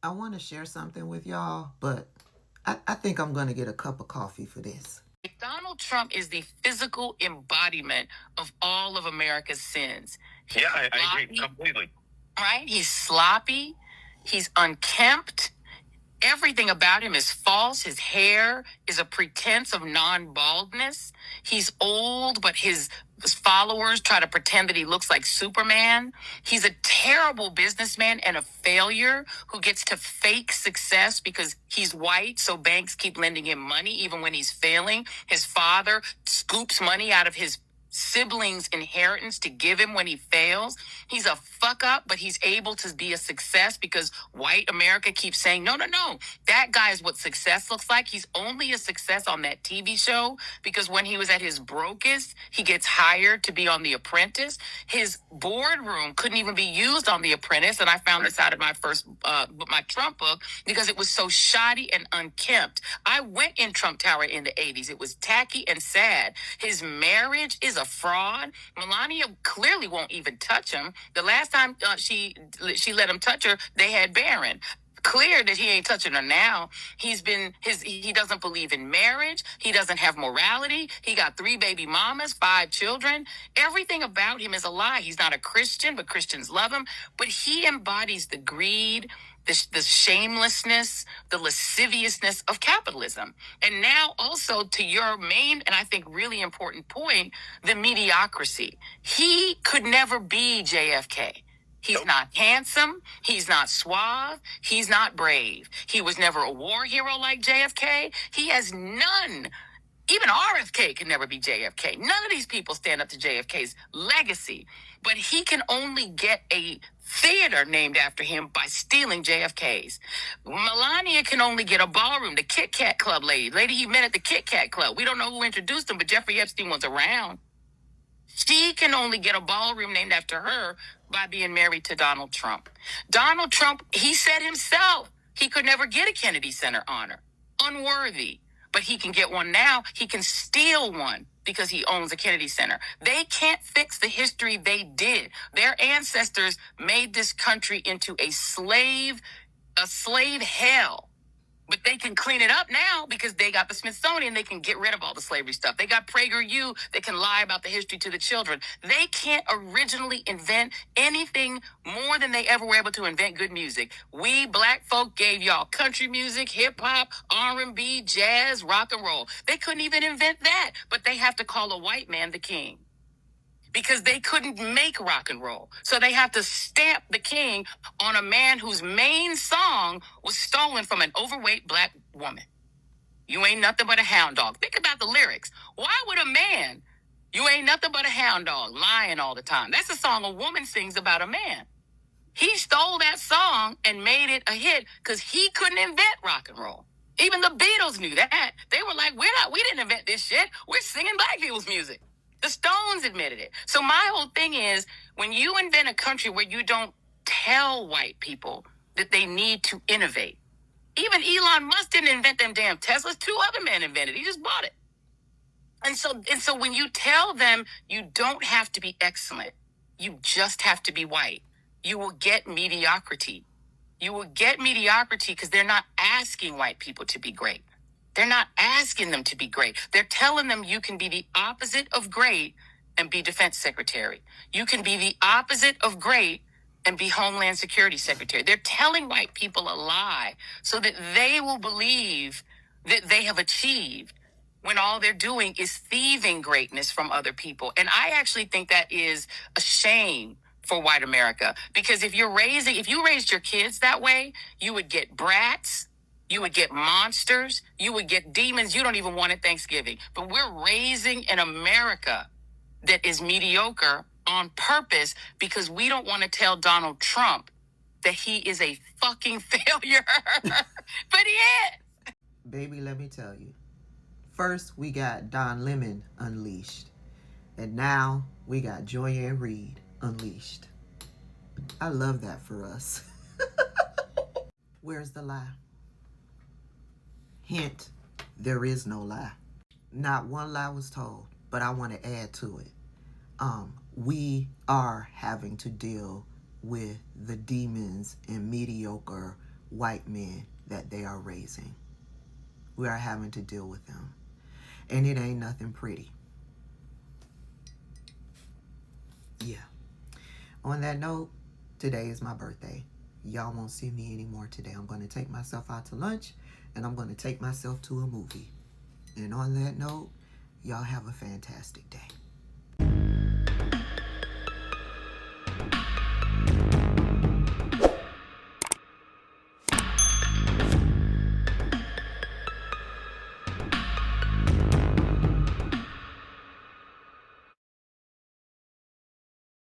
I want to share something with y'all, but I think I'm going to get a cup of coffee for this. Donald Trump is the physical embodiment of all of America's sins. Yeah, I agree completely. Right? He's sloppy. He's unkempt. Everything about him is false. His hair is a pretense of non-baldness. He's old, but his followers try to pretend that he looks like Superman. He's a terrible businessman and a failure who gets to fake success because he's white, so banks keep lending him money even when he's failing. His father scoops money out of his siblings' inheritance to give him when he fails. He's a fuck up, but he's able to be a success because white America keeps saying, no, no, no, that guy is what success looks like. He's only a success on that TV show because when he was at his brokest, he gets hired to be on The Apprentice. His boardroom couldn't even be used on The Apprentice. And I found this out in my first, my Trump book, because it was so shoddy and unkempt. I went in Trump Tower in the 80s. It was tacky and sad. His marriage is a fraud. Melania clearly won't even touch him. The last time she let him touch her, they had Barron. Clear that he ain't touching her now. He doesn't believe in marriage. He doesn't have morality. He got 3 baby mamas, 5 children. Everything about him is a lie. He's not a Christian, but Christians love him. But he embodies the greed, the shamelessness, the lasciviousness of capitalism. And now also to your main, and I think really important point, the mediocrity. He could never be JFK. He's not handsome. He's not suave. He's not brave. He was never a war hero like JFK. He has none. Even RFK can never be JFK. None of these people stand up to JFK's legacy. But he can only get a theater named after him by stealing JFK's. Melania can only get a ballroom, the Kit Kat Club lady he met at the Kit Kat Club. We don't know who introduced him, but Jeffrey Epstein was around. She can only get a ballroom named after her by being married to Donald Trump. Donald Trump, he said himself, he could never get a Kennedy Center honor. Unworthy. But he can get one now. He can steal one because he owns a Kennedy Center. They can't fix the history they did. Their ancestors made this country into a slave hell. But they can clean it up now because they got the Smithsonian. They can get rid of all the slavery stuff. They got PragerU. They can lie about the history to the children. They can't originally invent anything more than they ever were able to invent good music. We black folk gave y'all country music, hip hop, R&B, jazz, rock and roll. They couldn't even invent that, but they have to call a white man the king, because they couldn't make rock and roll. So they have to stamp the king on a man whose main song was stolen from an overweight black woman. You ain't nothing but a hound dog. Think about the lyrics. Why would a man, you ain't nothing but a hound dog, lying all the time? That's a song a woman sings about a man. He stole that song and made it a hit because he couldn't invent rock and roll. Even the Beatles knew that. They were like, we didn't invent this shit. We're singing black people's music. The Stones admitted it. So my whole thing is, when you invent a country where you don't tell white people that they need to innovate. Even Elon Musk didn't invent them damn Teslas. 2 other men invented it. He just bought it. And so when you tell them you don't have to be excellent, you just have to be white, you will get mediocrity. You will get mediocrity because they're not asking white people to be great. They're not asking them to be great. They're telling them you can be the opposite of great and be defense secretary. You can be the opposite of great and be Homeland Security Secretary. They're telling white people a lie so that they will believe that they have achieved, when all they're doing is thieving greatness from other people. And I actually think that is a shame for white America, because if you raised your kids that way, you would get brats. You would get monsters. You would get demons you don't even want at Thanksgiving. But we're raising an America that is mediocre on purpose because we don't want to tell Donald Trump that he is a fucking failure. But he is. Baby, let me tell you. First, we got Don Lemon unleashed. And now we got Joyanne Reid unleashed. I love that for us. Where's the lie? Hint, there is no lie. Not one lie was told, but I want to add to it. We are having to deal with the demons and mediocre white men that they are raising. We are having to deal with them. And it ain't nothing pretty. Yeah. On that note, today is my birthday. Y'all won't see me anymore today. I'm going to take myself out to lunch, and I'm going to take myself to a movie. And on that note, y'all have a fantastic day.